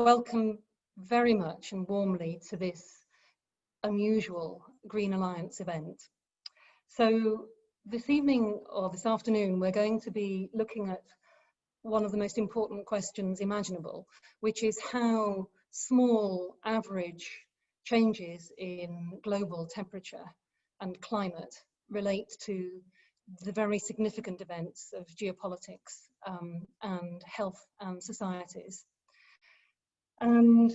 welcome very much and warmly to this unusual Green Alliance event. So this evening or this afternoon, we're going to be looking at one of the most important questions imaginable, which is how small average changes in global temperature and climate relate to the very significant events of geopolitics and health and societies. And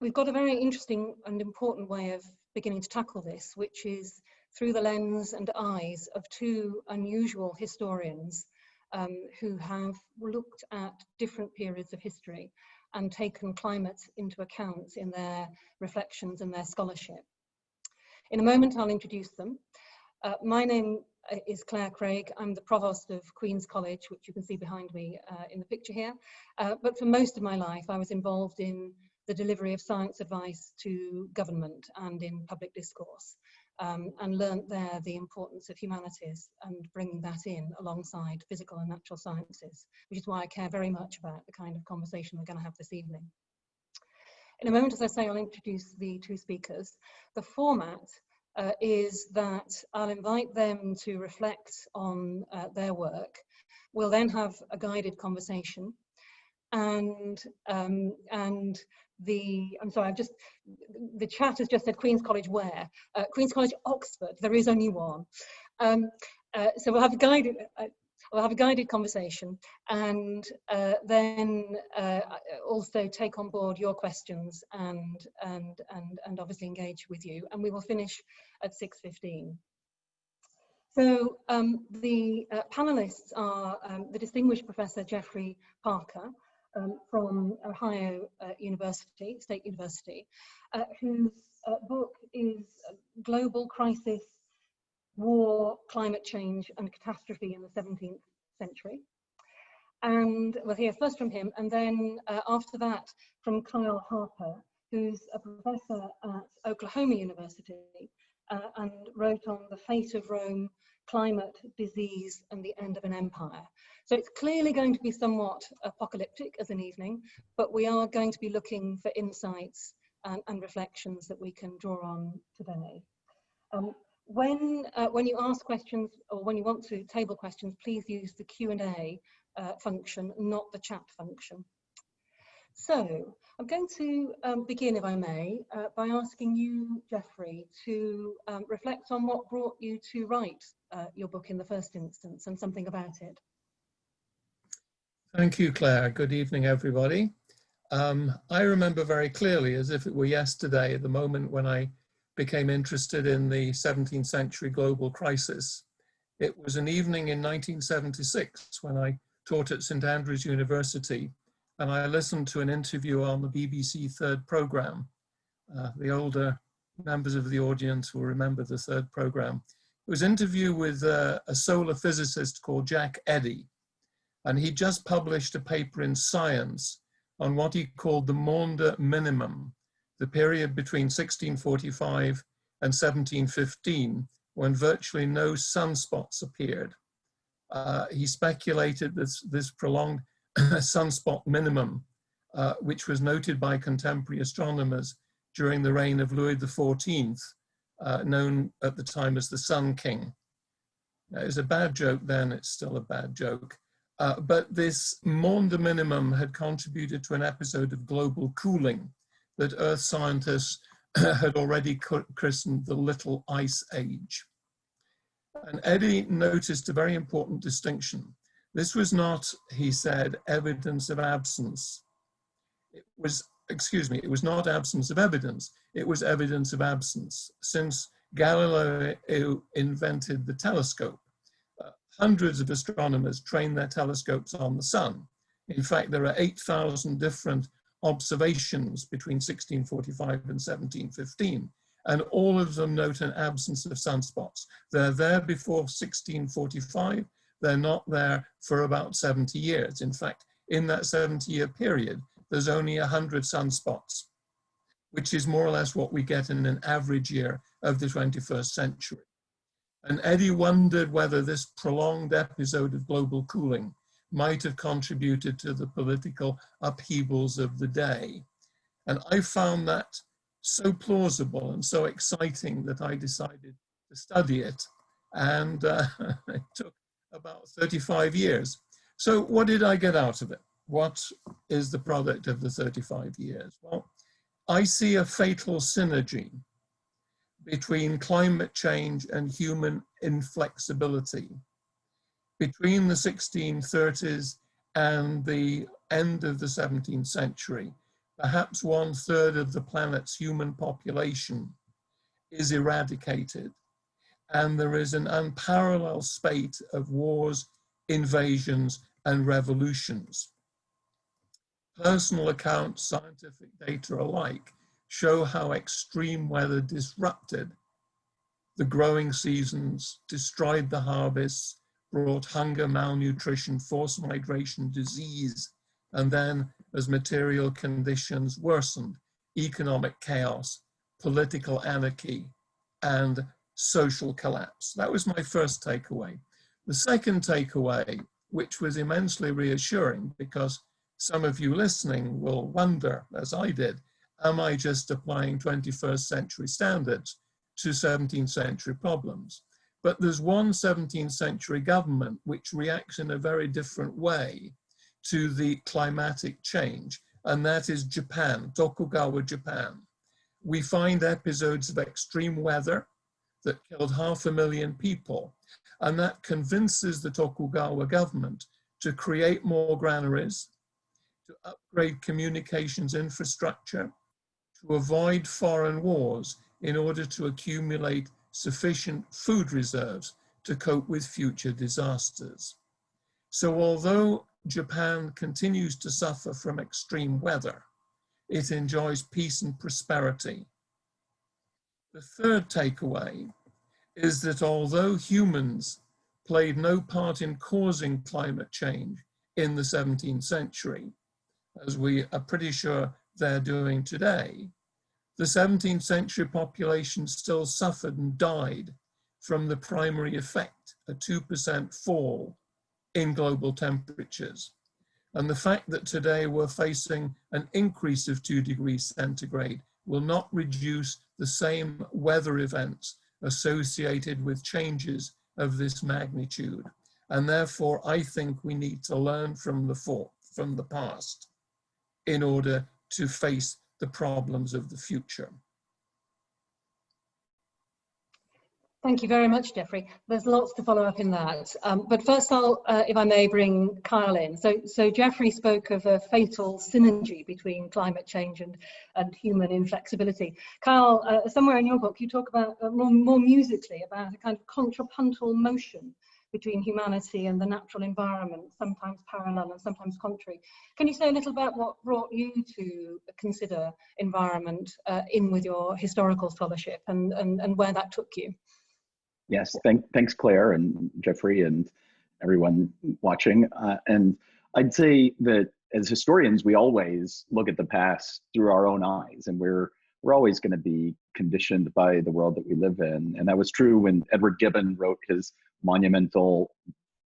we've got a very interesting and important way of beginning to tackle this, which is through the lens and eyes of two unusual historians who have looked at different periods of history and taken climate into account in their reflections and their scholarship. In a moment, I'll introduce them. My name is Claire Craig. I'm the provost of Queen's College, which you can see behind me in the picture here. But for most of my life, I was involved in the delivery of science advice to government and in public discourse, and learnt there the importance of humanities and bringing that in alongside physical and natural sciences, which is why I care very much about the kind of conversation we're going to have this evening. In a moment, as I say, I'll introduce the two speakers. The format is that I'll invite them to reflect on their work. We'll then have a guided conversation, and the chat has just said Queen's College where? Queen's College Oxford. There is only one. So we'll have a guided conversation, and then also take on board your questions and obviously engage with you, and we will finish at 6:15. So the panelists are the distinguished Professor Geoffrey Parker from Ohio State University, whose book is Global Crisis, War, Climate Change and Catastrophe in the 17th Century. And we'll hear first from him, and then after that from Kyle Harper, who's a professor at Oklahoma University and wrote on the fate of Rome, climate, disease and the end of an empire. So it's clearly going to be somewhat apocalyptic as an evening, but we are going to be looking for insights and reflections that we can draw on today. When you ask questions or when you want to table questions, please use the Q&A function, not the chat function. So I'm going to begin, if I may, by asking you, Geoffrey, to reflect on what brought you to write your book in the first instance and something about it. Thank you, Claire. Good evening, everybody. I remember very clearly, as if it were yesterday, the moment when I became interested in the 17th century global crisis. It was an evening in 1976 when I taught at St Andrews University, and I listened to an interview on the BBC Third Programme. The older members of the audience will remember the Third Programme. It was an interview with a solar physicist called Jack Eddy, and he just published a paper in Science on what he called the Maunder minimum, the period between 1645 and 1715, when virtually no sunspots appeared. He speculated that this prolonged sunspot minimum, which was noted by contemporary astronomers during the reign of Louis XIV, known at the time as the Sun King. It was a bad joke then, it's still a bad joke. But this Maunder minimum had contributed to an episode of global cooling that Earth scientists had already christened the Little Ice Age. And Eddy noticed a very important distinction. This was not, he said, evidence of absence. It was not absence of evidence, it was evidence of absence. Since Galileo invented the telescope, hundreds of astronomers trained their telescopes on the sun. In fact, there are 8,000 different observations between 1645 and 1715, and all of them note an absence of sunspots. They're there before 1645, they're not there for about 70 years. In fact, in that 70-year period, there's only 100 sunspots, which is more or less what we get in an average year of the 21st century. And Eddy wondered whether this prolonged episode of global cooling might have contributed to the political upheavals of the day. And I found that so plausible and so exciting that I decided to study it. And it took about 35 years. So what did I get out of it? What is the product of the 35 years? Well, I see a fatal synergy between climate change and human inflexibility. Between the 1630s and the end of the 17th century, perhaps 1/3 of the planet's human population is eradicated, and there is an unparalleled spate of wars, invasions, and revolutions. Personal accounts, scientific data alike, show how extreme weather disrupted the growing seasons, destroyed the harvests, brought hunger, malnutrition, forced migration, disease, and then, as material conditions worsened, economic chaos, political anarchy, and social collapse. That was my first takeaway. The second takeaway, which was immensely reassuring, because some of you listening will wonder, as I did, am I just applying 21st century standards to 17th century problems? But there's one 17th century government which reacts in a very different way to the climatic change, and that is Japan, Tokugawa Japan. We find episodes of extreme weather that killed 500,000 people, and that convinces the Tokugawa government to create more granaries, to upgrade communications infrastructure, to avoid foreign wars in order to accumulate sufficient food reserves to cope with future disasters. So although Japan continues to suffer from extreme weather, it enjoys peace and prosperity. The third takeaway is that although humans played no part in causing climate change in the 17th century, as we are pretty sure they're doing today, the 17th century population still suffered and died from the primary effect, a 2% fall in global temperatures. And the fact that today we're facing an increase of 2 degrees centigrade will not reduce the same weather events associated with changes of this magnitude. And therefore, I think we need to learn from the past in order to face the problems of the future. Thank you very much, Geoffrey. There's lots to follow up in that. But first I'll, if I may, bring Kyle in. So Geoffrey spoke of a fatal synergy between climate change and human inflexibility. Kyle, somewhere in your book, you talk about, more musically, about a kind of contrapuntal motion between humanity and the natural environment, sometimes parallel and sometimes contrary. Can you say a little about what brought you to consider environment in with your historical scholarship and where that took you? Yes, thanks Claire and Geoffrey and everyone watching. And I'd say that as historians, we always look at the past through our own eyes, and we're always going to be conditioned by the world that we live in. And that was true when Edward Gibbon wrote his monumental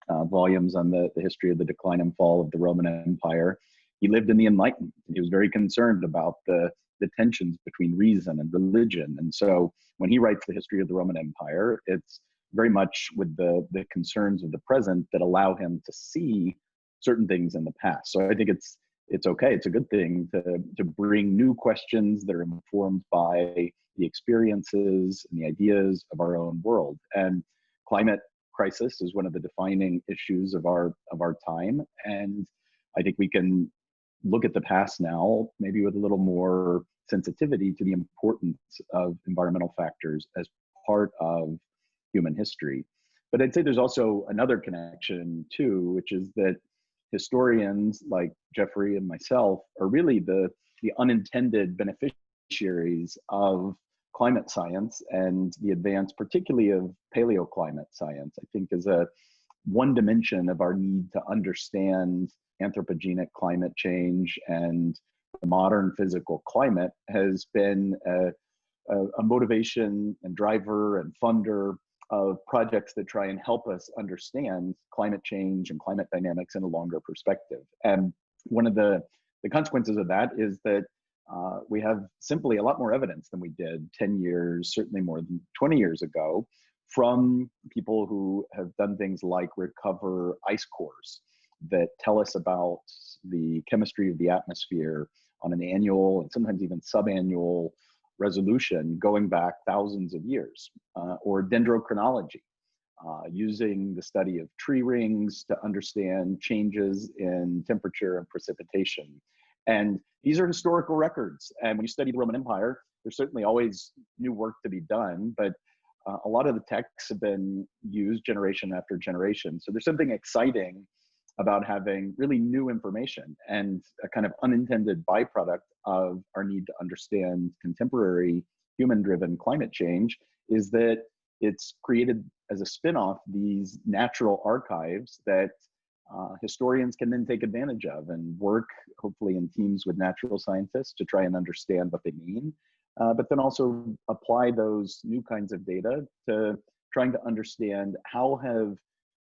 volumes on the history of the decline and fall of the Roman Empire. He lived in the Enlightenment, and he was very concerned about the tensions between reason and religion. And so when he writes the history of the Roman Empire, it's very much with the concerns of the present that allow him to see certain things in the past. So I think it's okay, it's a good thing to bring new questions that are informed by the experiences and the ideas of our own world. And climate crisis is one of the defining issues of our time. And I think we can look at the past now, maybe with a little more sensitivity to the importance of environmental factors as part of human history. But I'd say there's also another connection too, which is that historians like Geoffrey and myself are really the unintended beneficiaries of climate science and the advance, particularly of paleoclimate science. I think is one dimension of our need to understand anthropogenic climate change and the modern physical climate has been a motivation and driver and funder of projects that try and help us understand climate change and climate dynamics in a longer perspective. And one of the consequences of that is that we have simply a lot more evidence than we did 10 years, certainly more than 20 years ago, from people who have done things like recover ice cores that tell us about the chemistry of the atmosphere on an annual and sometimes even subannual resolution going back thousands of years, or dendrochronology, using the study of tree rings to understand changes in temperature and precipitation. And these are historical records. And when you study the Roman Empire, there's certainly always new work to be done, but a lot of the texts have been used generation after generation. So there's something exciting about having really new information, and a kind of unintended byproduct of our need to understand contemporary human-driven climate change is that it's created as a spin-off these natural archives that historians can then take advantage of and work, hopefully in teams with natural scientists, to try and understand what they mean, but then also apply those new kinds of data to trying to understand how have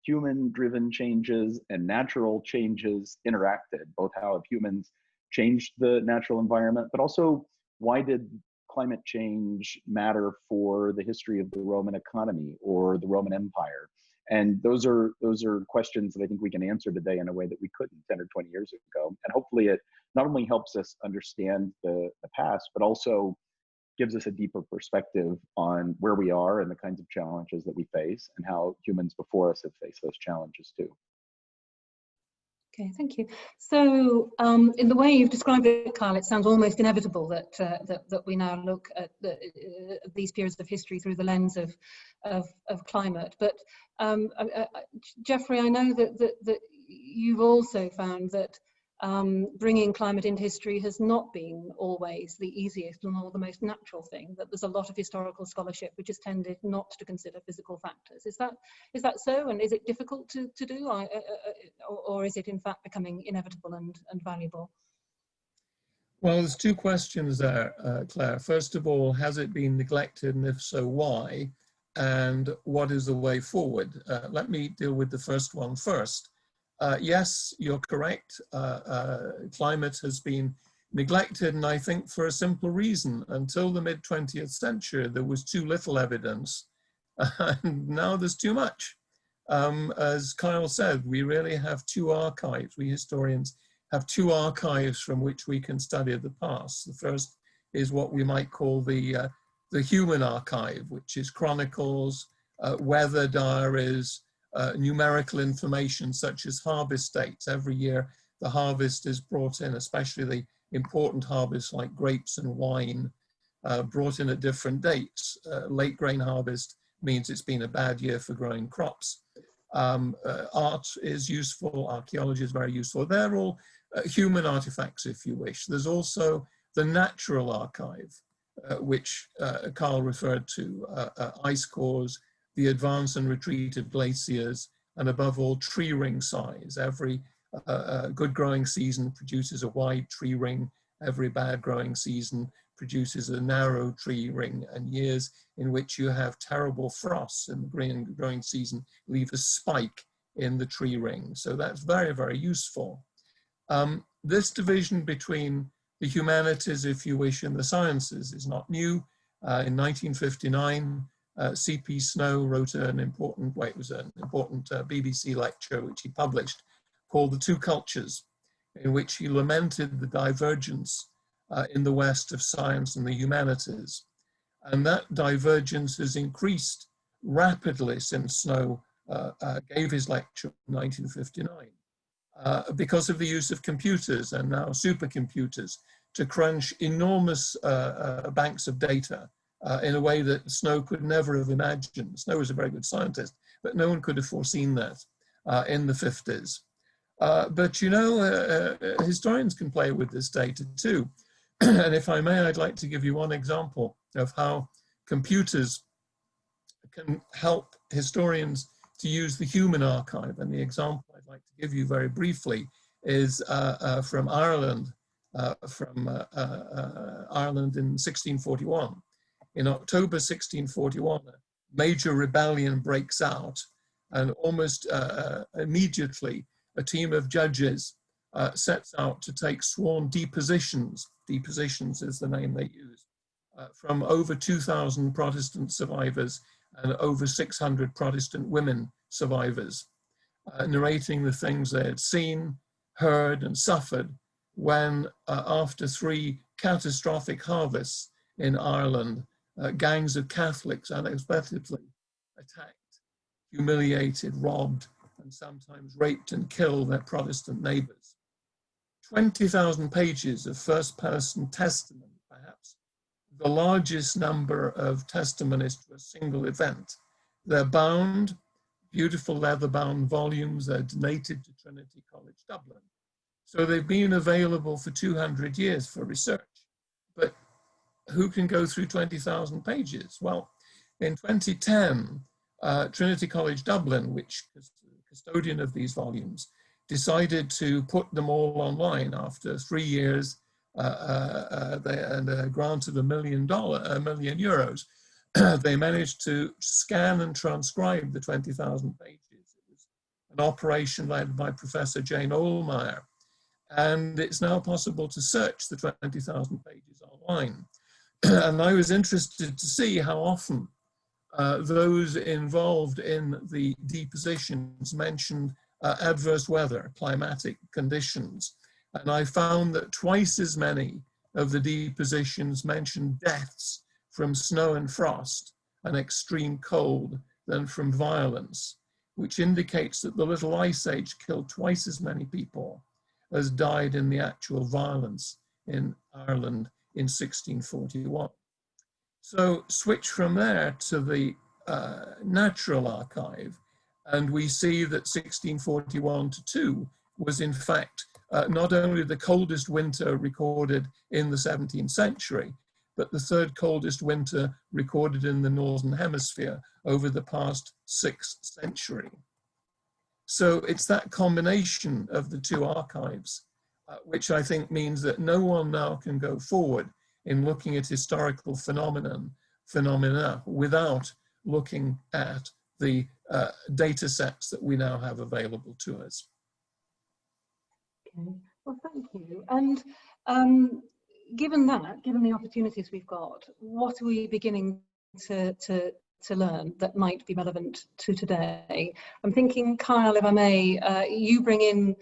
human-driven changes and natural changes interacted, both how have humans changed the natural environment, but also why did climate change matter for the history of the Roman economy or the Roman Empire? And those are questions that I think we can answer today in a way that we couldn't 10 or 20 years ago. And hopefully it not only helps us understand the past, but also gives us a deeper perspective on where we are and the kinds of challenges that we face and how humans before us have faced those challenges too. Okay, thank you. So in the way you've described it, Kyle, it sounds almost inevitable that that we now look at these periods of history through the lens of climate. But Geoffrey, I know that you've also found that bringing climate into history has not been always the easiest or the most natural thing, that there's a lot of historical scholarship which has tended not to consider physical factors. Is that so? And is it difficult to do, or is it in fact becoming inevitable and valuable? Well, there's two questions there, Claire. First of all, has it been neglected, and if so, why? And what is the way forward? Let me deal with the first one first. Yes, you're correct. Climate has been neglected, and I think for a simple reason. Until the mid-20th century, there was too little evidence, and now there's too much. As Kyle said, we really have two archives. We historians have two archives from which we can study the past. The first is what we might call the human archive, which is chronicles, weather diaries, numerical information such as harvest dates. Every year the harvest is brought in, especially the important harvests like grapes and wine, brought in at different dates. Late grain harvest means it's been a bad year for growing crops. Art is useful, archaeology is very useful. They're all human artifacts, if you wish. There's also the natural archive, which Carl referred to, ice cores, the advance and retreat of glaciers, and above all, tree ring size. Every good growing season produces a wide tree ring. Every bad growing season produces a narrow tree ring, and years in which you have terrible frosts in the growing season leave a spike in the tree ring. So that's very, very useful. This division between the humanities, if you wish, and the sciences is not new. In 1959, C.P. Snow wrote an important, BBC lecture which he published called The Two Cultures, in which he lamented the divergence in the West of science and the humanities. And that divergence has increased rapidly since Snow gave his lecture in 1959 because of the use of computers and now supercomputers to crunch enormous banks of data in a way that Snow could never have imagined. Snow was a very good scientist, but no one could have foreseen that in the 50s. But you know, historians can play with this data too. And if I may, I'd like to give you one example of how computers can help historians to use the human archive. And the example I'd like to give you very briefly is from Ireland, Ireland in 1641. In October 1641, a major rebellion breaks out, and almost immediately a team of judges sets out to take sworn depositions depositions is the name they use, from over 2,000 Protestant survivors and over 600 Protestant women survivors, narrating the things they had seen, heard, and suffered when, after 3 catastrophic harvests in Ireland, gangs of Catholics unexpectedly attacked, humiliated, robbed, and sometimes raped and killed their Protestant neighbors. 20,000 pages of first-person testimony, perhaps the largest number of testimonies to a single event. They're bound, beautiful leather-bound volumes. They're donated to Trinity College Dublin. So they've been available for 200 years for research. But who can go through 20,000 pages? Well, in 2010, Trinity College Dublin, which is the custodian of these volumes, decided to put them all online after 3 years and a grant of €1 million. They managed to scan and transcribe the 20,000 pages. It was an operation led by Professor Jane Ohlmeyer, and it's now possible to search the 20,000 pages online. And I was interested to see how often those involved in the depositions mentioned adverse weather, climatic conditions. And I found that twice as many of the depositions mentioned deaths from snow and frost and extreme cold than from violence, which indicates that the Little Ice Age killed twice as many people as died in the actual violence in Ireland in 1641. So switch from there to the Natural Archive, and we see that 1641 to 2 was in fact not only the coldest winter recorded in the 17th century, but the 3rd coldest winter recorded in the Northern Hemisphere over the past 6th century. So it's that combination of the 2 archives, which I think means that no one now can go forward in looking at historical phenomena without looking at the data sets that we now have available to us. Okay, well, thank you. And given the opportunities we've got, what are we beginning to learn that might be relevant to today? I'm thinking, Kyle, if I may, you bring in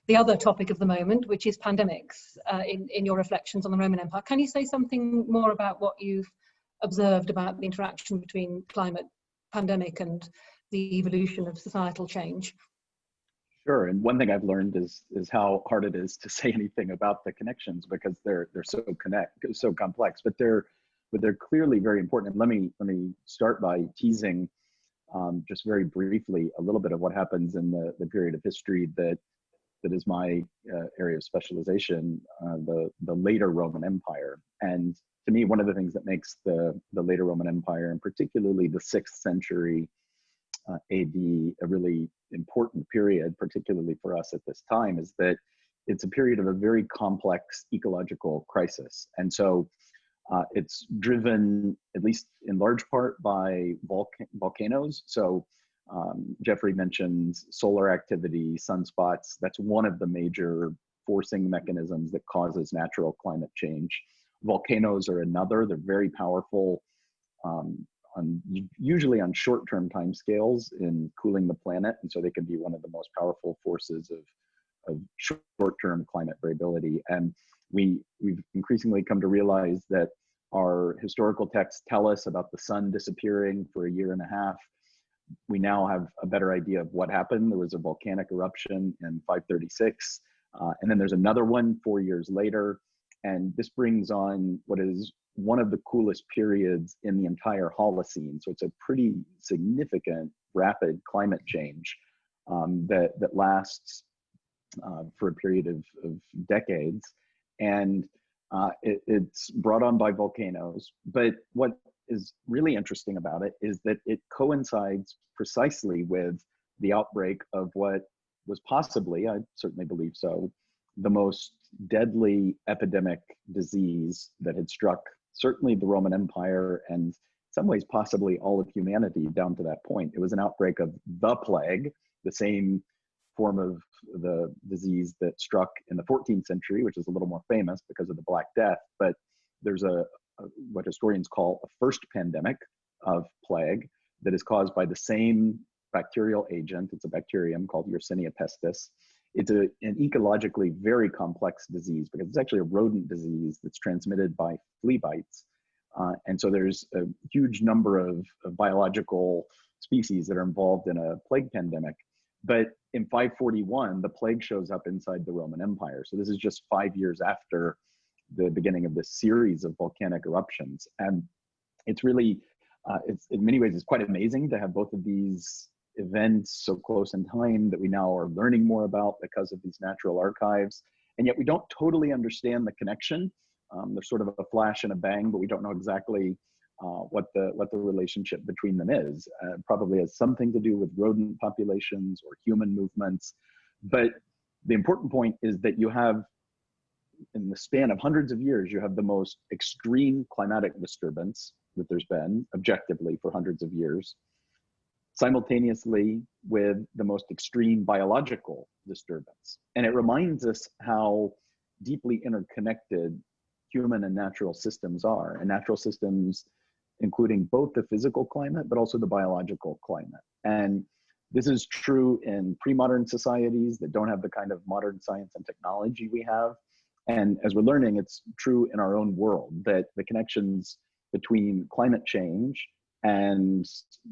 the other topic of the moment, which is pandemics, in your reflections on the Roman Empire. Can you say something more about what you've observed about the interaction between climate, pandemic, and the evolution of societal change? Sure, and one thing I've learned is how hard it is to say anything about the connections because they're so complex, but they're clearly very important. And let me start by teasing just very briefly a little bit of what happens in the period of history that is my area of specialization, the later Roman Empire. And to me, one of the things that makes the later Roman Empire, and particularly the 6th century AD, a really important period, particularly for us at this time, is that it's a period of a very complex ecological crisis. And so it's driven, at least in large part, by volcanoes. So Geoffrey mentioned solar activity, sunspots. That's one of the major forcing mechanisms that causes natural climate change. Volcanoes are another. They're very powerful, usually on short-term timescales in cooling the planet, and so they can be one of the most powerful forces of short-term climate variability. And we've increasingly come to realize that our historical texts tell us about the sun disappearing for 1.5 years. We now have a better idea of what happened. There was a volcanic eruption in 536, and then there's another one 4 years later. And this brings on what is one of the coolest periods in the entire Holocene. So it's a pretty significant, rapid climate change that lasts for a period of decades. And it's brought on by volcanoes. But what is really interesting about it is that it coincides precisely with the outbreak of what was possibly, I certainly believe so, the most deadly epidemic disease that had struck certainly the Roman Empire and in some ways possibly all of humanity down to that point. It was an outbreak of the plague, the same form of the disease that struck in the 14th century, which is a little more famous because of the Black Death. But there's what historians call a first pandemic of plague that is caused by the same bacterial agent. It's a bacterium called Yersinia pestis. It's an ecologically very complex disease because it's actually a rodent disease that's transmitted by flea bites. And so there's a huge number of biological species that are involved in a plague pandemic. But in 541, the plague shows up inside the Roman Empire. So this is just 5 years after the beginning of this series of volcanic eruptions. And it's really, it's in many ways, it's quite amazing to have both of these events so close in time that we now are learning more about because of these natural archives. And yet we don't totally understand the connection. There's sort of a flash and a bang, but we don't know exactly what the relationship between them is. Probably has something to do with rodent populations or human movements. But the important point is that you have, in the span of hundreds of years, you have the most extreme climatic disturbance that there's been objectively for hundreds of years, simultaneously with the most extreme biological disturbance. And it reminds us how deeply interconnected human and natural systems are, and natural systems including both the physical climate, but also the biological climate. And this is true in pre-modern societies that don't have the kind of modern science and technology we have. And as we're learning, it's true in our own world that the connections between climate change and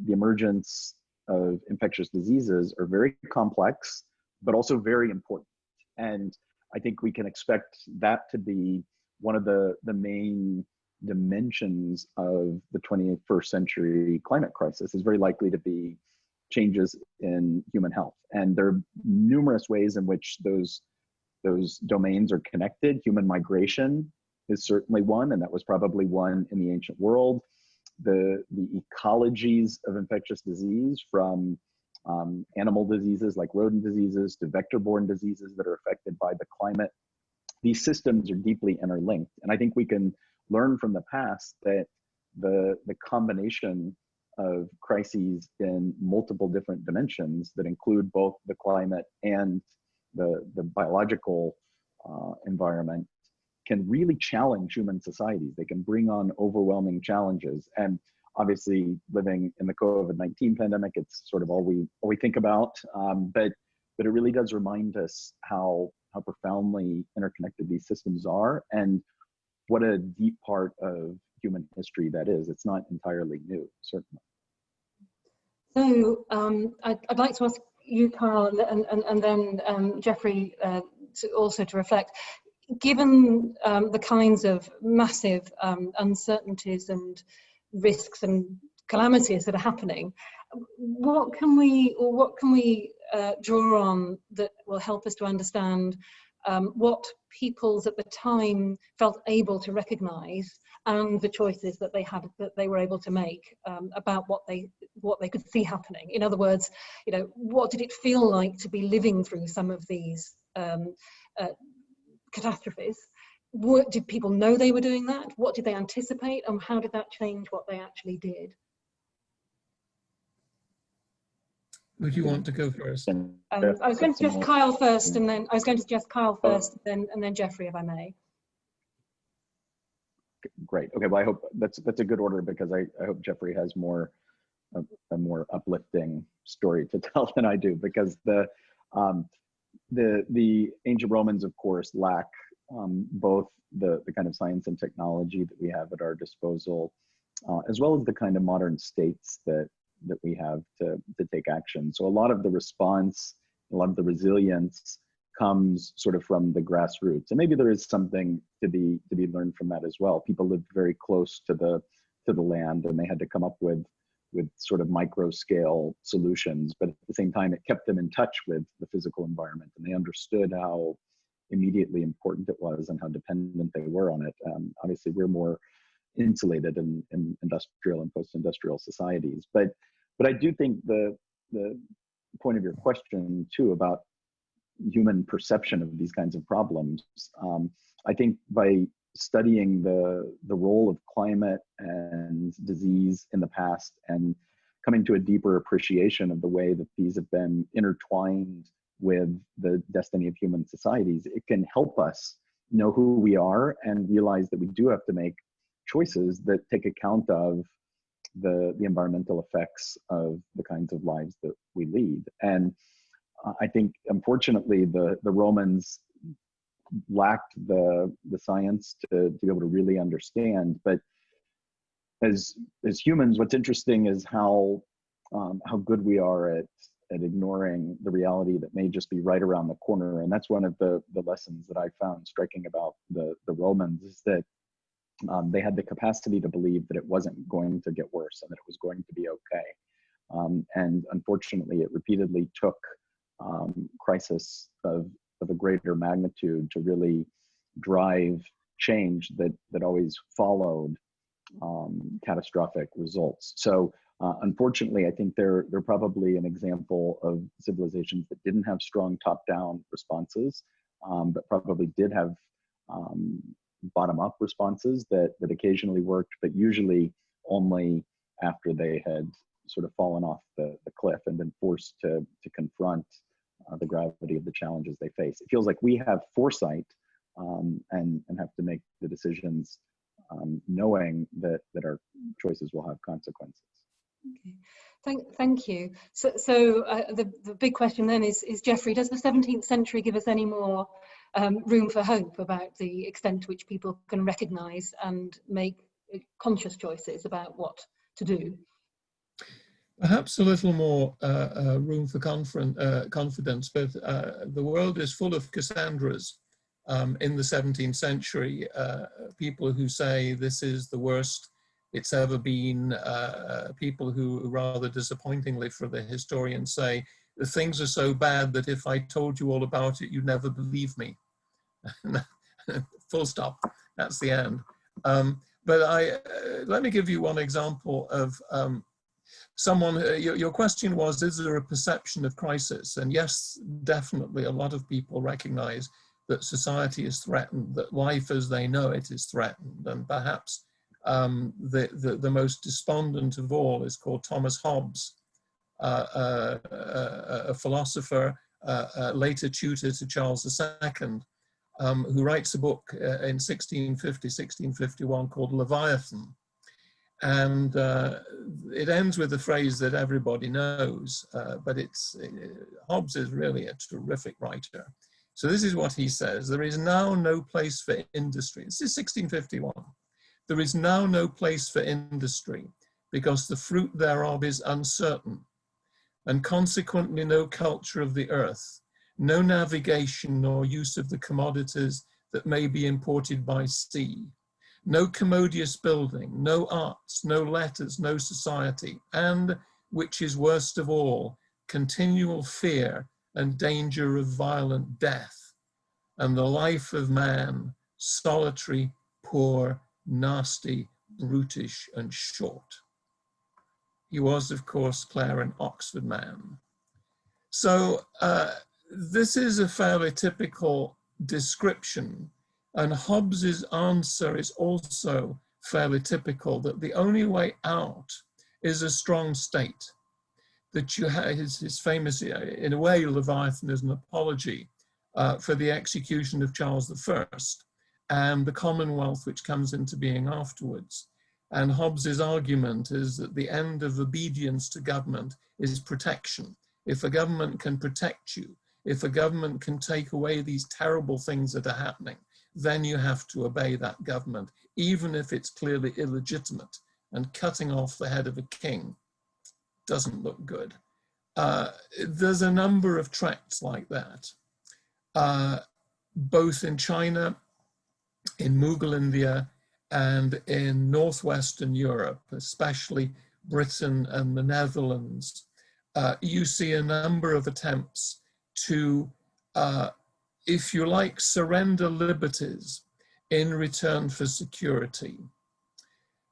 the emergence of infectious diseases are very complex, but also very important. And I think we can expect that to be one of the main dimensions of the 21st century climate crisis is very likely to be changes in human health. And there are numerous ways in which those domains are connected. Human migration is certainly one, and that was probably one in the ancient world. The ecologies of infectious disease, from animal diseases like rodent diseases to vector-borne diseases that are affected by the climate, these systems are deeply interlinked. And I think we can learn from the past that the combination of crises in multiple different dimensions that include both the climate and the biological environment can really challenge human societies. They can bring on overwhelming challenges. And obviously, living in the COVID-19 pandemic, it's sort of all we think about. But it really does remind us how profoundly interconnected these systems are, and what a deep part of human history that is. It's not entirely new, certainly. So I'd like to ask you, Kyle, and then Geoffrey, to reflect. Given the kinds of massive uncertainties and risks and calamities that are happening, what can we draw on that will help us to understand what peoples at the time felt able to recognize, and the choices that they were able to make about what they could see happening? In other words, what did it feel like to be living through some of these catastrophes? Did people know they were doing that? What did they anticipate, and how did that change what they actually did? Would you want to go first? I was going to suggest Kyle first, and then and then Geoffrey, if I may. Great. Okay. Well, I hope that's a good order, because I hope Geoffrey has a more uplifting story to tell than I do, because the ancient Romans, of course, lack both the kind of science and technology that we have at our disposal, as well as the kind of modern states that we have to take action. So a lot of the response, a lot of the resilience comes sort of from the grassroots, and maybe there is something to be learned from that as well. People lived very close to the land, and they had to come up with sort of micro scale solutions, but at the same time, it kept them in touch with the physical environment, and they understood how immediately important it was and how dependent they were on it. Obviously, we're more insulated in industrial and post-industrial societies, but I do think the point of your question too about human perception of these kinds of problems, I think by studying the role of climate and disease in the past, and coming to a deeper appreciation of the way that these have been intertwined with the destiny of human societies, it can help us know who we are and realize that we do have to make choices that take account of the environmental effects of the kinds of lives that we lead. And I think, unfortunately, the Romans lacked the science to be able to really understand. But as humans, what's interesting is how good we are at ignoring the reality that may just be right around the corner. And that's one of the lessons that I found striking about the Romans, is that they had the capacity to believe that it wasn't going to get worse and that it was going to be okay. And unfortunately, it repeatedly took crisis of a greater magnitude to really drive change that always followed catastrophic results. So unfortunately, I think they're probably an example of civilizations that didn't have strong top-down responses, but probably did have bottom-up responses that occasionally worked, but usually only after they had sort of fallen off the cliff and been forced to confront the gravity of the challenges they face. It feels like we have foresight and have to make the decisions knowing that our choices will have consequences. Okay, thank you. So the big question then is Geoffrey, does the 17th century give us any more room for hope about the extent to which people can recognise and make conscious choices about what to do? Perhaps a little more room for confidence, but the world is full of Cassandras in the 17th century, people who say this is the worst it's ever been, people who rather disappointingly for the historians say, the things are so bad that if I told you all about it, you'd never believe me. Full stop, that's the end. But let me give you one example of someone, your question was, is there a perception of crisis? And yes, definitely a lot of people recognize that society is threatened, that life as they know it is threatened. And perhaps the most despondent of all is called Thomas Hobbes, a philosopher, later tutor to Charles II, who writes a book in 1651 called Leviathan. And it ends with a phrase that everybody knows, but Hobbes is really a terrific writer. So this is what he says: there is now no place for industry. This is 1651. There is now no place for industry because the fruit thereof is uncertain, and consequently no culture of the earth, no navigation nor use of the commodities that may be imported by sea, no commodious building, no arts, no letters, no society, and, which is worst of all, continual fear and danger of violent death, and the life of man solitary, poor, nasty, brutish, and short. He was, of course, Clare, an Oxford man. So this is a fairly typical description, and Hobbes's answer is also fairly typical, that the only way out is a strong state. That you have his famous, in a way, Leviathan is an apology for the execution of Charles I and the Commonwealth which comes into being afterwards. And Hobbes's argument is that the end of obedience to government is protection. If a government can protect you, if a government can take away these terrible things that are happening, then you have to obey that government, even if it's clearly illegitimate. And cutting off the head of a king doesn't look good. There's a number of tracts like that, both in China, in Mughal India, and in Northwestern Europe, especially Britain and the Netherlands. You see a number of attempts to, if you like, surrender liberties in return for security.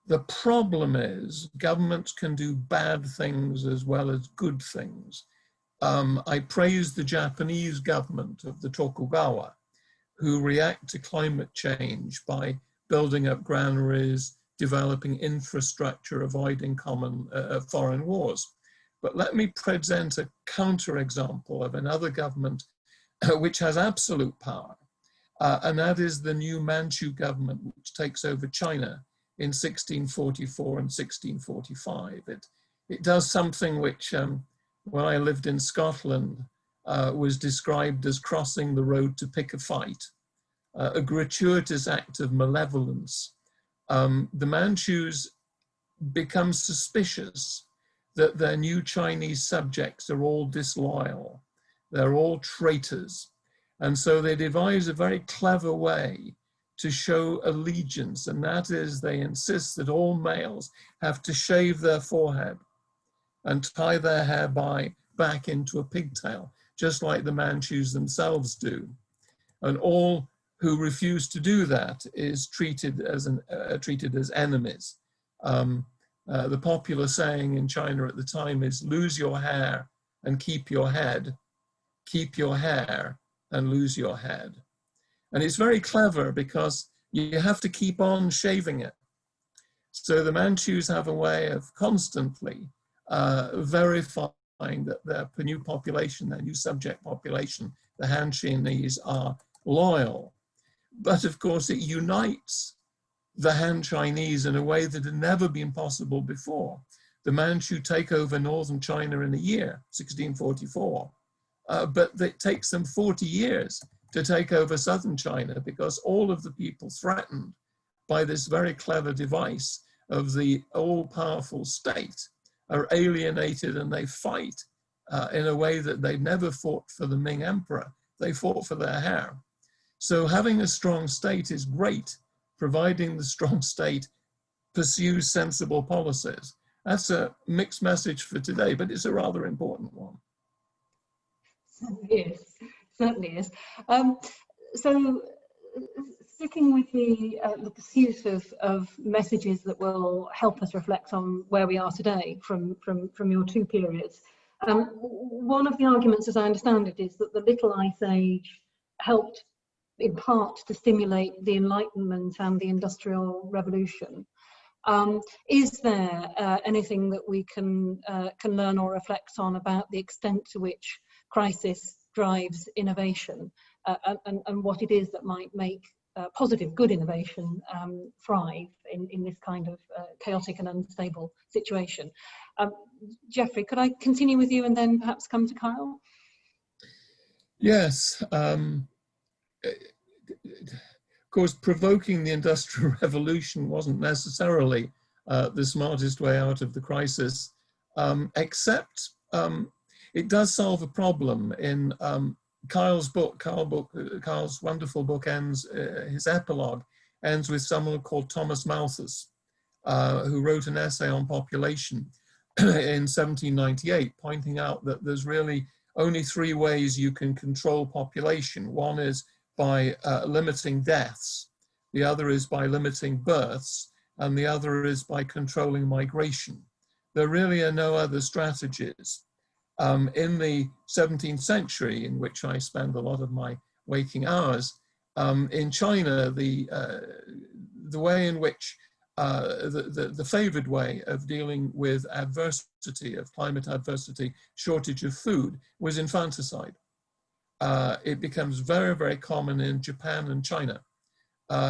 The problem is governments can do bad things as well as good things. I praise the Japanese government of the Tokugawa, who react to climate change by building up granaries, developing infrastructure, avoiding common foreign wars. But let me present a counterexample of another government which has absolute power, and that is the new Manchu government, which takes over China in 1644 and 1645. It does something which, when I lived in Scotland, was described as crossing the road to pick a fight, a gratuitous act of malevolence. The Manchus become suspicious that their new Chinese subjects are all disloyal, they're all traitors. And so they devise a very clever way to show allegiance, and that is they insist that all males have to shave their forehead and tie their hair back into a pigtail, just like the Manchus themselves do. And all who refuse to do that is treated as enemies. The popular saying in China at the time is, lose your hair and keep your head, keep your hair and lose your head. And it's very clever because you have to keep on shaving it. So the Manchus have a way of constantly verifying that their new population, their new subject population, the Han Chinese, are loyal. But of course, it unites the Han Chinese in a way that had never been possible before. The Manchu take over northern China in a year, 1644, but it takes them 40 years to take over southern China, because all of the people threatened by this very clever device of the all-powerful state are alienated, and they fight in a way that they never fought for the Ming emperor. They fought for their hair. So having a strong state is great, providing the strong state pursues sensible policies. That's a mixed message for today, but it's a rather important one. Certainly is. So sticking with the pursuit of messages that will help us reflect on where we are today from your two periods, one of the arguments, as I understand it, is that the Little Ice Age helped in part to stimulate the Enlightenment and the Industrial Revolution. Is there anything that we can learn or reflect on about the extent to which crisis drives innovation, and what it is that might make positive, good innovation thrive in this kind of chaotic and unstable situation? Geoffrey, could I continue with you and then perhaps come to Kyle? Yes. Of course, provoking the Industrial Revolution wasn't necessarily the smartest way out of the crisis, except it does solve a problem. In Kyle's wonderful book ends, his epilogue ends with someone called Thomas Malthus, who wrote an essay on population in 1798, pointing out that there's really only three ways you can control population. One is by limiting deaths, the other is by limiting births, and the other is by controlling migration. There really are no other strategies. In the 17th century, in which I spend a lot of my waking hours, in China, the way in which the favored way of dealing with adversity, of climate adversity, shortage of food, was infanticide. It becomes very, very common in Japan and China.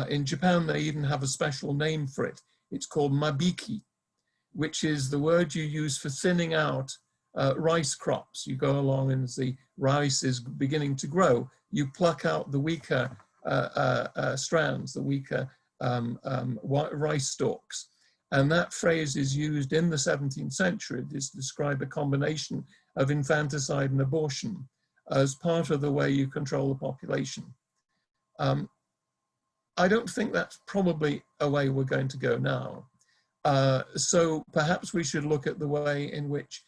In Japan, they even have a special name for it. It's called mabiki, which is the word you use for thinning out rice crops. You go along, and as the rice is beginning to grow, you pluck out the weaker strands, the weaker rice stalks. And that phrase is used in the 17th century to describe a combination of infanticide and abortion as part of the way you control the population. I don't think that's probably a way we're going to go now. So perhaps we should look at the way in which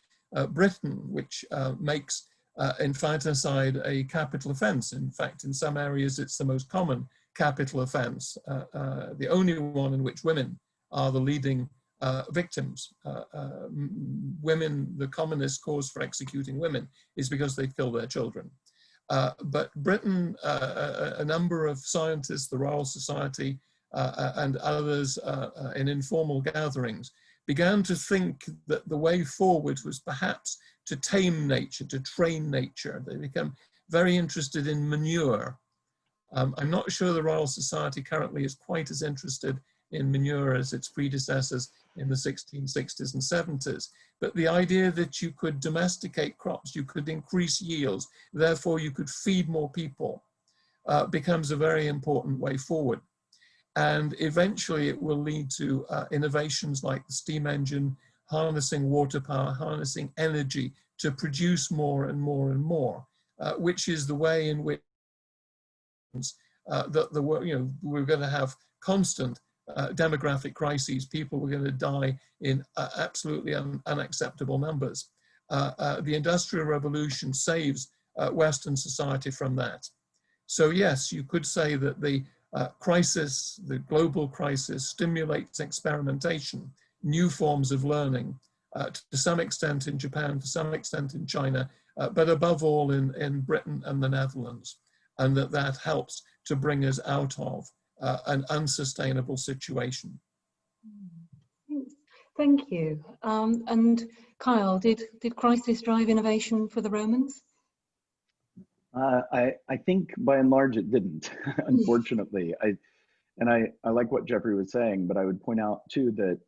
Britain, which makes infanticide a capital offence. In fact, in some areas, it's the most common capital offence, the only one in which women are the leading victims. Women, the commonest cause for executing women is because they kill their children. But Britain, a number of scientists, the Royal Society, and others in informal gatherings began to think that the way forward was perhaps to tame nature, to train nature. They become very interested in manure. I'm not sure the Royal Society currently is quite as interested in manure as its predecessors in the 1660s and 70s. But the idea that you could domesticate crops, you could increase yields, therefore you could feed more people, becomes a very important way forward. And eventually it will lead to innovations like the steam engine, harnessing water power, harnessing energy to produce more and more and more, which is the way in which we're going to have constant demographic crises. People were going to die in absolutely unacceptable numbers. The Industrial Revolution saves Western society from that. So yes, you could say that the crisis, the global crisis, stimulates experimentation, new forms of learning, to some extent in Japan, to some extent in China, but above all in Britain and the Netherlands, and that helps to bring us out of an unsustainable situation. Thank you. And Kyle, did crisis drive innovation for the Romans? I think by and large it didn't, unfortunately. I like what Geoffrey was saying, but I would point out too that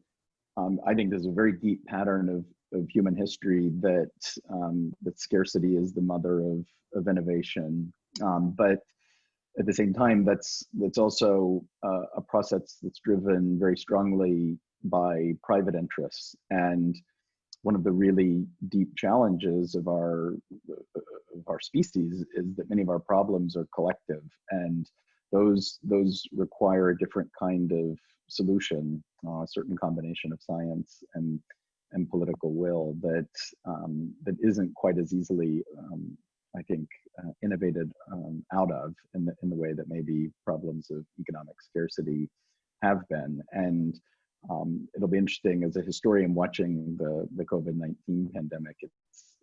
I think there's a very deep pattern of human history that that scarcity is the mother of innovation. But at the same time, that's also a process that's driven very strongly by private interests. And one of the really deep challenges of our species is that many of our problems are collective, and those require a different kind of solution, a certain combination of science and political will that isn't quite as easily, I think, innovated out of in the way that maybe problems of economic scarcity have been. And it'll be interesting as a historian watching the COVID-19 pandemic.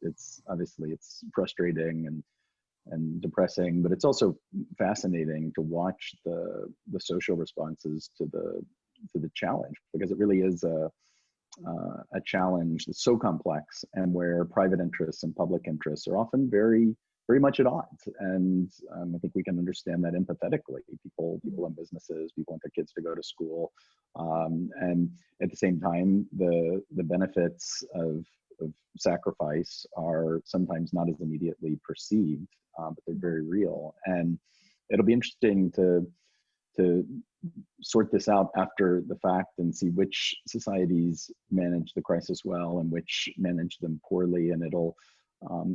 It's obviously it's frustrating and depressing, but it's also fascinating to watch the social responses to the challenge, because it really is a challenge that's so complex and where private interests and public interests are often very much at odds. And I think we can understand that empathetically. People in businesses, people want their kids to go to school, and at the same time, the benefits of sacrifice are sometimes not as immediately perceived, but they're very real. And it'll be interesting to sort this out after the fact and see which societies manage the crisis well and which manage them poorly. And it'll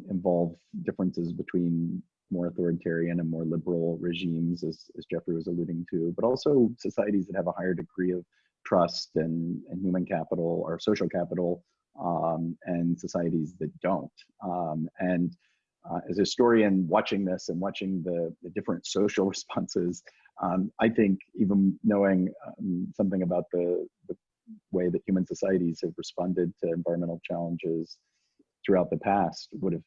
involve differences between more authoritarian and more liberal regimes, as Geoffrey was alluding to, but also societies that have a higher degree of trust and human capital or social capital, and societies that don't. As a historian watching this and watching the different social responses, I think even knowing something about the way that human societies have responded to environmental challenges throughout the past would have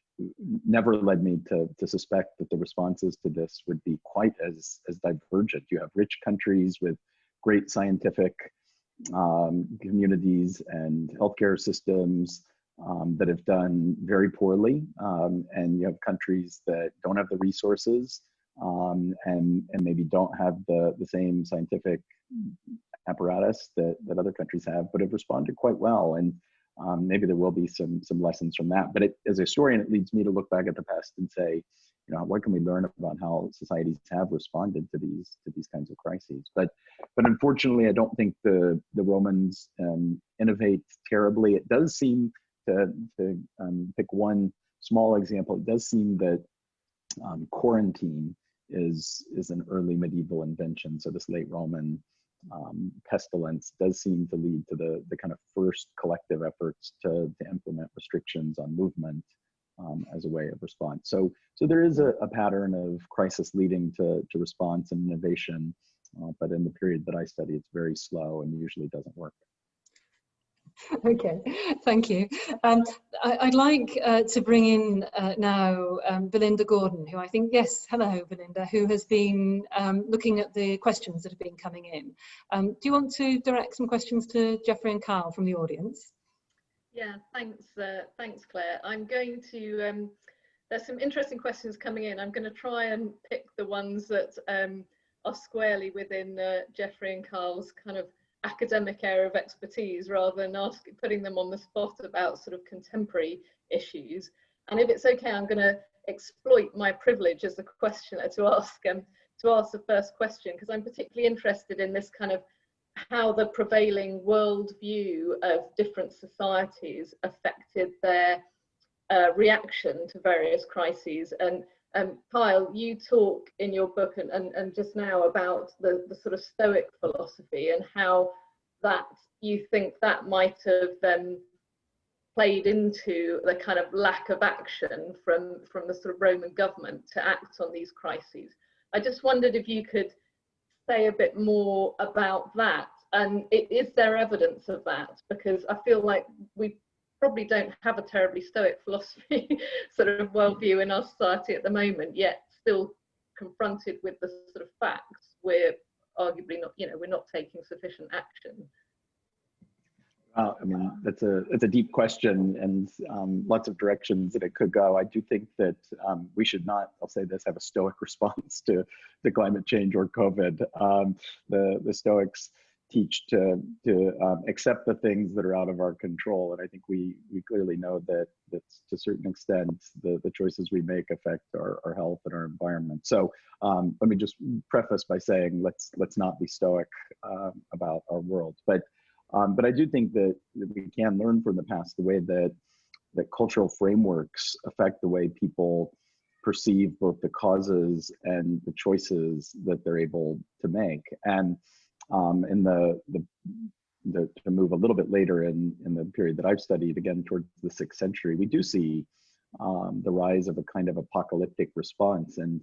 never led me to suspect that the responses to this would be quite as divergent. You have rich countries with great scientific communities and healthcare systems that have done very poorly, and you have countries that don't have the resources and maybe don't have the same scientific apparatus that other countries have, but have responded quite well. And maybe there will be some lessons from that. But as a historian, it leads me to look back at the past and say, you know, what can we learn about how societies have responded to these kinds of crises? But unfortunately, I don't think the Romans innovate terribly. It does seem to pick one small example. It does seem that quarantine is an early medieval invention. So this late Roman pestilence does seem to lead to the kind of first collective efforts to implement restrictions on movement as a way of response. So there is a pattern of crisis leading to response and innovation, but in the period that I study, it's very slow and usually doesn't work. Okay, thank you. I'd like to bring in now Belinda Gordon, who I think, yes, hello Belinda, who has been looking at the questions that have been coming in. Do you want to direct some questions to Geoffrey and Kyle from the audience? Yeah, thanks Claire. I'm going to, there's some interesting questions coming in. I'm going to try and pick the ones that are squarely within Geoffrey and Kyle's kind of academic area of expertise, rather than putting them on the spot about sort of contemporary issues. And if it's okay, I'm going to exploit my privilege as a questioner to ask the first question, because I'm particularly interested in this kind of how the prevailing worldview of different societies affected their reaction to various crises. And Kyle, you talk in your book and just now about the sort of Stoic philosophy and how that you think that might have played into the kind of lack of action from the sort of Roman government to act on these crises. I just wondered if you could say a bit more about that, and is there evidence of that? Because I feel like we probably don't have a terribly Stoic philosophy sort of worldview in our society at the moment, yet still confronted with the sort of facts, we're arguably not, we're not taking sufficient action. I mean, it's a deep question, and lots of directions that it could go. I do think that we should not, I'll say this, have a Stoic response to climate change or COVID. The Stoics teach to accept the things that are out of our control, and I think we clearly know that to a certain extent the choices we make affect our health and our environment. So let me just preface by saying let's not be Stoic about our world, but I do think that we can learn from the past the way that cultural frameworks affect the way people perceive both the causes and the choices that they're able to make. And in to move a little bit later in the period that I've studied, again towards the 6th century, we do see the rise of a kind of apocalyptic response, and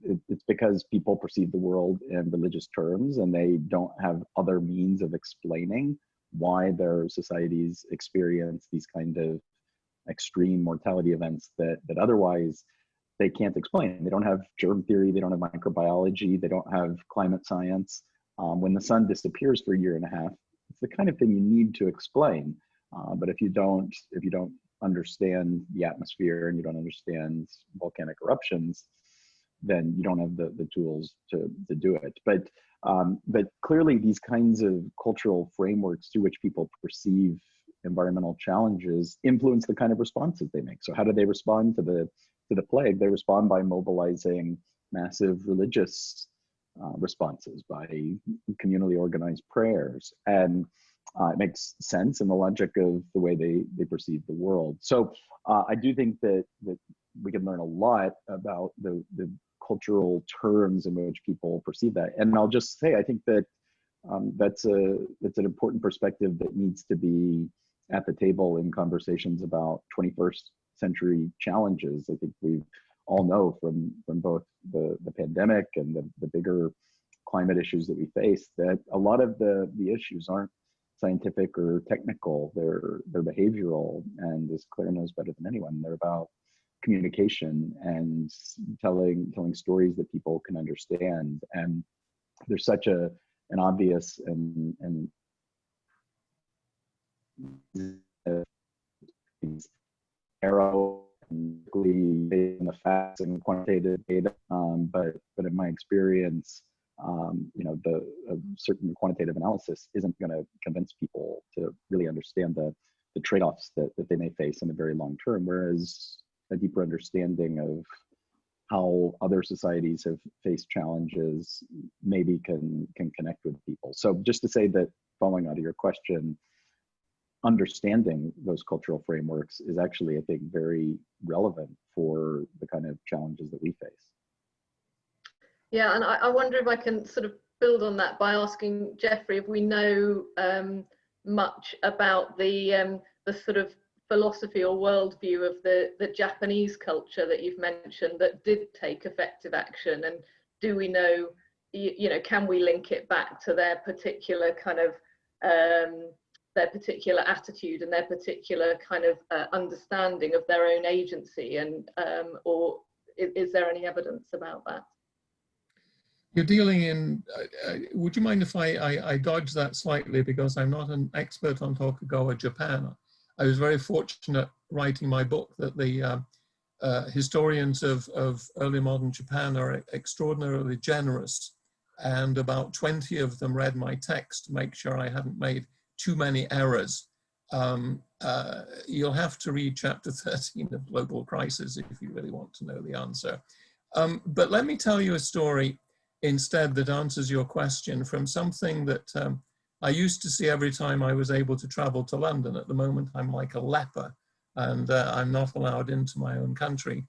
it's because people perceive the world in religious terms, and they don't have other means of explaining why their societies experience these kind of extreme mortality events that otherwise they can't explain. They don't have germ theory, they don't have microbiology, they don't have climate science. When the sun disappears for a year and a half, it's the kind of thing you need to explain. But if you don't understand the atmosphere and you don't understand volcanic eruptions, then you don't have the tools to do it. But clearly these kinds of cultural frameworks through which people perceive environmental challenges influence the kind of responses they make. So how do they respond to the plague? They respond by mobilizing massive religious responses, by communally organized prayers. And it makes sense in the logic of the way they perceive the world. So I do think that we can learn a lot about the cultural terms in which people perceive that. And I'll just say, I think that that's an important perspective that needs to be at the table in conversations about 21st century challenges. I think we all know from both the pandemic and the bigger climate issues that we face that a lot of the issues aren't scientific or technical, they're behavioral, and as Claire knows better than anyone, they're about communication and telling stories that people can understand. And there's such an obvious and arrow and based on the facts and quantitative data, but in my experience, the certain quantitative analysis isn't going to convince people to really understand the trade-offs that they may face in the very long term, whereas a deeper understanding of how other societies have faced challenges maybe can connect with people. So just to say that, following out of your question, understanding those cultural frameworks is actually, I think, very relevant for the kind of challenges that we face. Yeah, and I wonder if I can sort of build on that by asking Geoffrey if we know much about the sort of philosophy or worldview of the Japanese culture that you've mentioned that did take effective action, and do we know, can we link it back to their particular kind of their particular attitude and their particular kind of understanding of their own agency, and or is there any evidence about that? You're dealing in, would you mind if I dodge that slightly, because I'm not an expert on Tokugawa Japan. I was very fortunate writing my book that the historians of early modern Japan are extraordinarily generous, and about 20 of them read my text to make sure I hadn't made too many errors. You'll have to read chapter 13 of Global Crisis if you really want to know the answer. But let me tell you a story instead that answers your question from something that I used to see every time I was able to travel to London. At the moment, I'm like a leper, and I'm not allowed into my own country.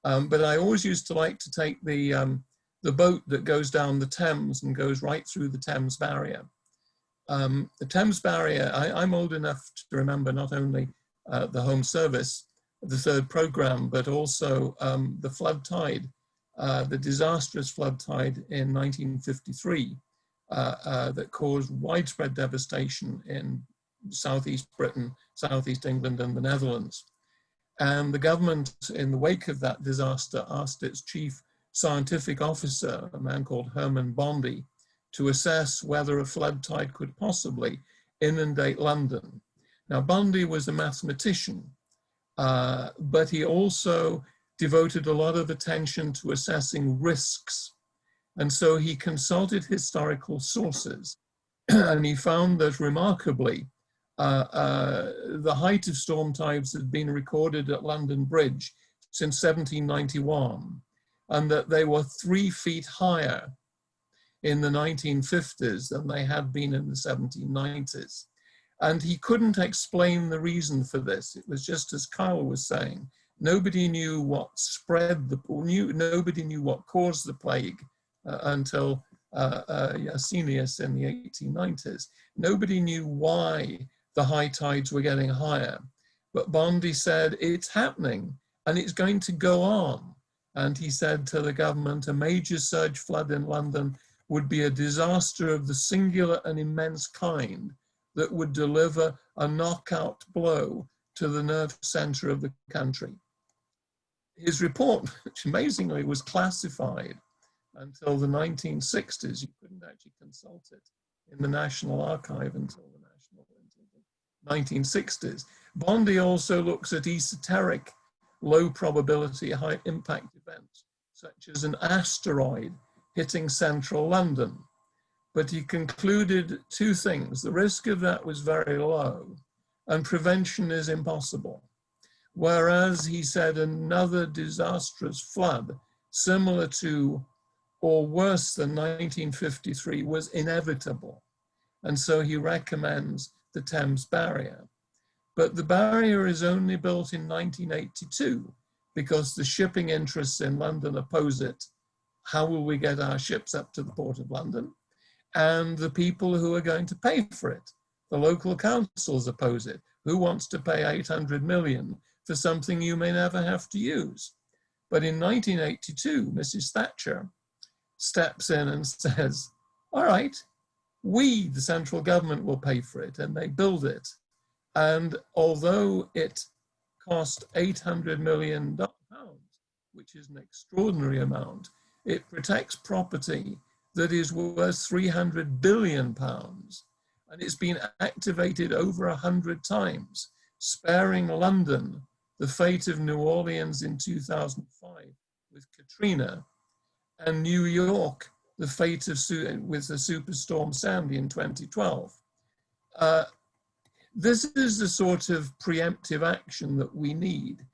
But I always used to like to take the boat that goes down the Thames and goes right through the Thames Barrier. The Thames Barrier, I'm old enough to remember not only the Home Service, the third programme, but also the flood tide, the disastrous flood tide in 1953 that caused widespread devastation in southeast Britain, southeast England, and the Netherlands. And the government, in the wake of that disaster, asked its chief scientific officer, a man called Herman Bondi, to assess whether a flood tide could possibly inundate London. Now, Bondi was a mathematician, but he also devoted a lot of attention to assessing risks. And so he consulted historical sources, and he found that remarkably, the height of storm tides had been recorded at London Bridge since 1791, and that they were 3 feet higher in the 1950s than they had been in the 1790s. And he couldn't explain the reason for this. It was just as Kyle was saying, nobody knew what nobody knew what caused the plague until Yasinius in the 1890s. Nobody knew why the high tides were getting higher. But Bondi said, it's happening and it's going to go on. And he said to the government, a major surge flood in London would be a disaster of the singular and immense kind that would deliver a knockout blow to the nerve center of the country. His report, which amazingly was classified until the 1960s, you couldn't actually consult it in the National Archive until the 1960s. Bondi also looks at esoteric, low probability, high impact events, such as an asteroid hitting central London. But he concluded 2 things. The risk of that was very low, and prevention is impossible. Whereas he said another disastrous flood, similar to or worse than 1953, was inevitable. And so he recommends the Thames Barrier. But the barrier is only built in 1982 because the shipping interests in London oppose it. How will we get our ships up to the Port of London? And the people who are going to pay for it, the local councils oppose it. Who wants to pay 800 million for something you may never have to use? But in 1982, Mrs. Thatcher steps in and says, all right, we, the central government, will pay for it, and they build it. And although it cost £800 million, which is an extraordinary amount, it protects property that is worth £300 billion. And it's been activated over 100 times, sparing London the fate of New Orleans in 2005 with Katrina, and New York the fate of with the Superstorm Sandy in 2012. This is the sort of preemptive action that we need.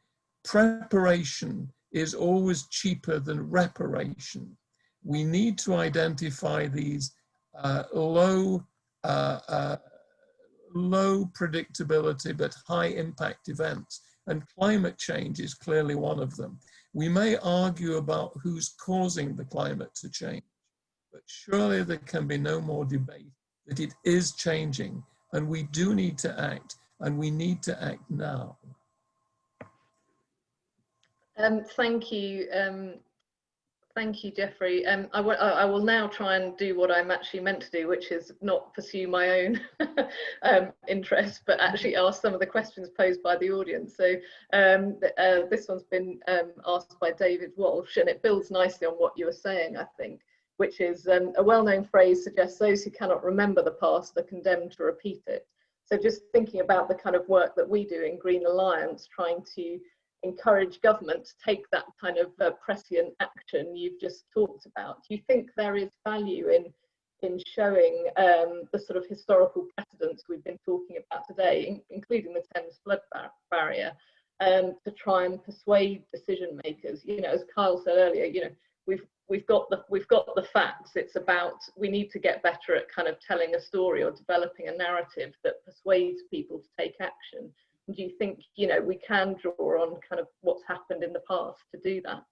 Preparation is always cheaper than reparation. We need to identify these low predictability but high impact events, and climate change is clearly one of them. We may argue about who's causing the climate to change, but surely there can be no more debate that it is changing, and we do need to act, and we need to act now. Thank you Thank you, Geoffrey. I will now try and do what I'm actually meant to do, which is not pursue my own interest, but actually ask some of the questions posed by the audience. So this one's been asked by David Walsh, and it builds nicely on what you were saying, I think, which is a well-known phrase suggests those who cannot remember the past are condemned to repeat it. So just thinking about the kind of work that we do in Green Alliance, trying to encourage government to take that kind of prescient action you've just talked about. Do you think there is value in showing the sort of historical precedents we've been talking about today, including the Thames flood barrier, to try and persuade decision makers? You know, as Kyle said earlier, you know, we've got the facts. It's about, we need to get better at kind of telling a story or developing a narrative that persuades people to take action. Do you think, you know, we can draw on kind of what's happened in the past to do that?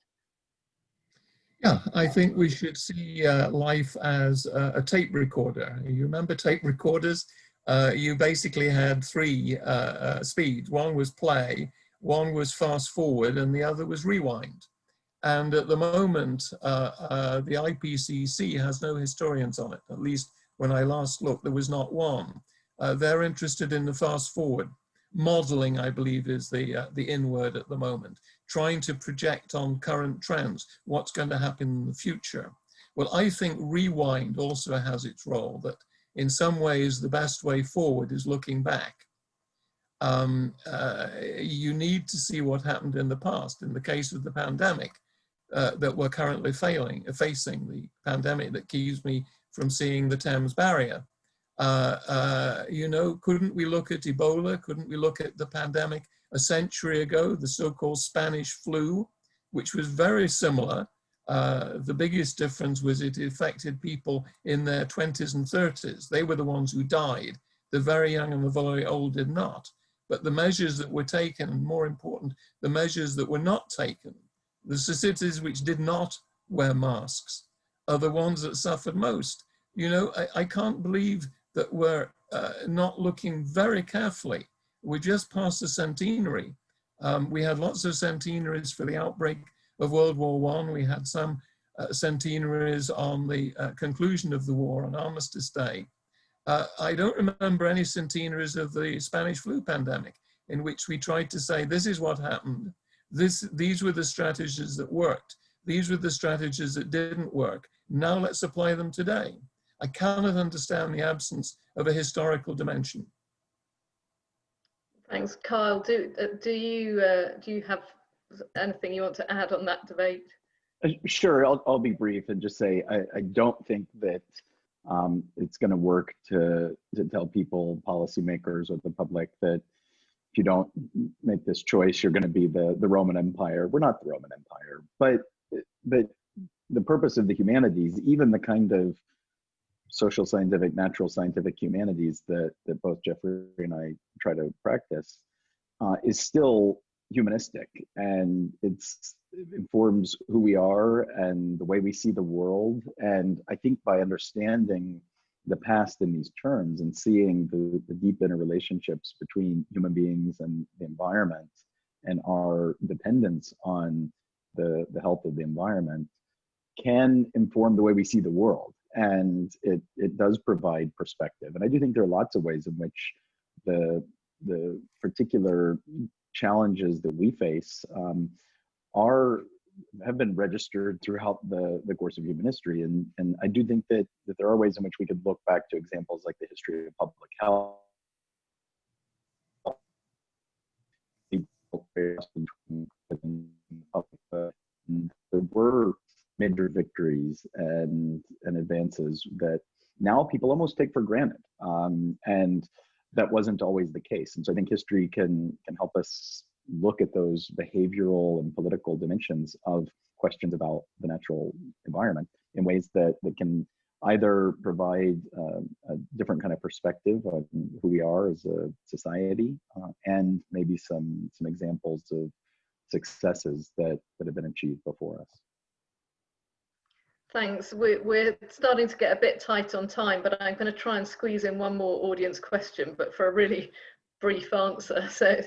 Yeah, I think we should see life as a tape recorder. You remember tape recorders? You basically had three speeds. One was play, one was fast forward, and the other was rewind. And at the moment, the IPCC has no historians on it. At least when I last looked, there was not one. They're interested in the fast forward. Modeling, I believe, is the in word at the moment, trying to project on current trends, what's going to happen in the future. Well, I think rewind also has its role, that in some ways the best way forward is looking back. You need to see what happened in the past. In the case of the pandemic that we're currently facing, the pandemic that keeps me from seeing the Thames barrier. You know, couldn't we look at Ebola? Couldn't we look at the pandemic a century ago, the so-called Spanish flu, which was very similar? The biggest difference was it affected people in their 20s and 30s. They were the ones who died. The very young and the very old did not. But the measures that were taken, and more important, the measures that were not taken, the cities which did not wear masks, are the ones that suffered most. You know, I can't believe that we're not looking very carefully. We just passed the centenary. We had lots of centenaries for the outbreak of World War I. We had some centenaries on the conclusion of the war on Armistice Day. I don't remember any centenaries of the Spanish flu pandemic in which we tried to say, this is what happened. These were the strategies that worked. These were the strategies that didn't work. Now let's apply them today. I cannot understand the absence of a historical dimension. Thanks, Kyle. Do you have anything you want to add on that debate? Sure, I'll be brief and just say I don't think that it's going to work to tell people, policymakers or the public, that if you don't make this choice, you're going to be the Roman Empire. We're not the Roman Empire, but the purpose of the humanities, even the kind of social scientific, natural scientific humanities that both Geoffrey and I try to practice, is still humanistic, and it informs who we are and the way we see the world. And I think by understanding the past in these terms and seeing the deep interrelationships between human beings and the environment and our dependence on the health of the environment can inform the way we see the world. And it does provide perspective. And I do think there are lots of ways in which the particular challenges that we face have been registered throughout the course of human history. And I do think that there are ways in which we could look back to examples like the history of public health. There were major victories and advances that now people almost take for granted. And that wasn't always the case. And so I think history can help us look at those behavioral and political dimensions of questions about the natural environment in ways that can either provide a different kind of perspective on who we are as a society, and maybe some examples of successes that have been achieved before us. Thanks. We're starting to get a bit tight on time, but I'm going to try and squeeze in one more audience question, but for a really brief answer. So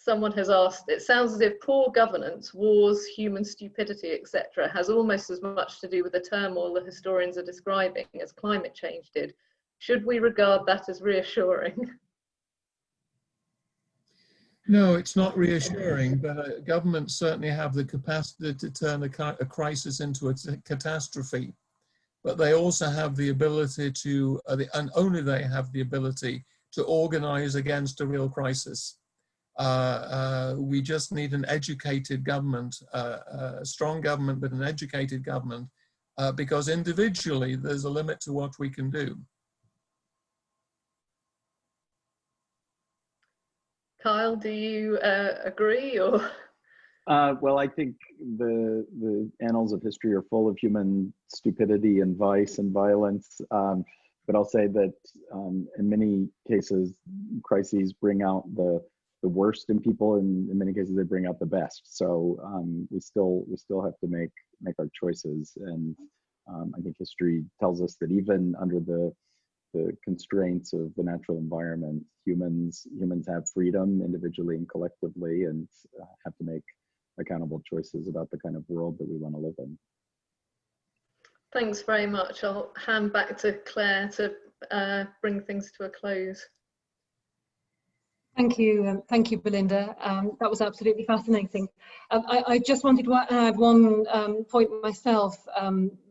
someone has asked, it sounds as if poor governance, wars, human stupidity, etc., has almost as much to do with the turmoil the historians are describing as climate change did. Should we regard that as reassuring? No, it's not reassuring, but governments certainly have the capacity to turn a crisis into a catastrophe. But they also have the ability to, and only they have the ability to organize against a real crisis. We just need an educated government, a strong government, but an educated government, because individually there's a limit to what we can do. Kyle, do you agree, or? Well, I think the annals of history are full of human stupidity and vice and violence. But I'll say that in many cases, crises bring out the worst in people, and in many cases, they bring out the best. So we still have to make our choices. And I think history tells us that even under the constraints of the natural environment, humans have freedom individually and collectively, and have to make accountable choices about the kind of world that we want to live in. Thanks very much. I'll hand back to Claire to bring things to a close. Thank you, Belinda. That was absolutely fascinating. I just wanted to add one point myself,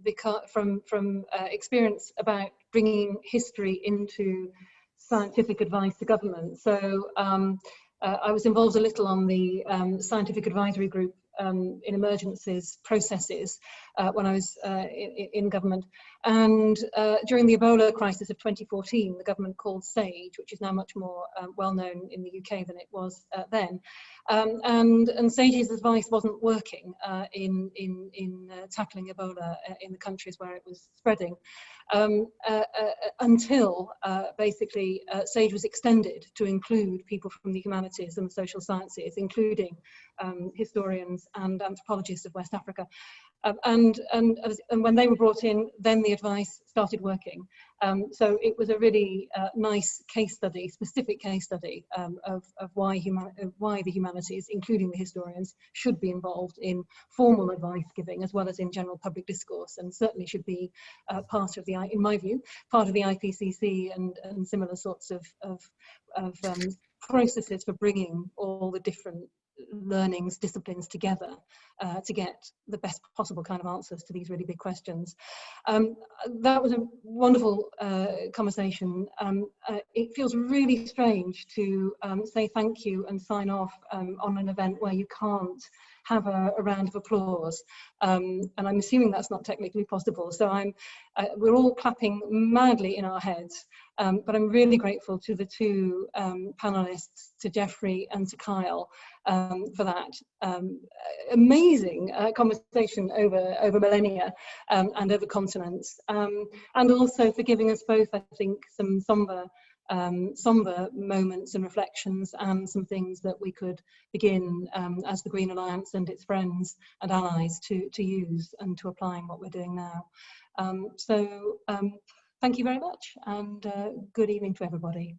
because from experience about bringing history into scientific advice to government. So I was involved a little on the scientific advisory group in emergencies processes when I was in government. And during the Ebola crisis of 2014, the government called SAGE, which is now much more well known in the UK than it was then. And SAGE's advice wasn't working in tackling Ebola in the countries where it was spreading, until basically SAGE was extended to include people from the humanities and the social sciences, including historians and anthropologists of West Africa. And when they were brought in, then the advice started working. So it was a really nice case study, specific case study of why the humanities, including the historians, should be involved in formal advice giving as well as in general public discourse, and certainly should be part of in my view, part of the IPCC and similar sorts of processes for bringing all the different learnings, disciplines together to get the best possible kind of answers to these really big questions. That was a wonderful conversation. It feels really strange to say thank you and sign off on an event where you can't have a round of applause, and I'm assuming that's not technically possible. So we're all clapping madly in our heads, but I'm really grateful to the two panelists, to Geoffrey and to Kyle, for that amazing conversation over millennia and over continents, and also for giving us both, I think, some somber moments and reflections, and some things that we could begin as the Green Alliance and its friends and allies to use and to apply in what we're doing now. So thank you very much, and good evening to everybody.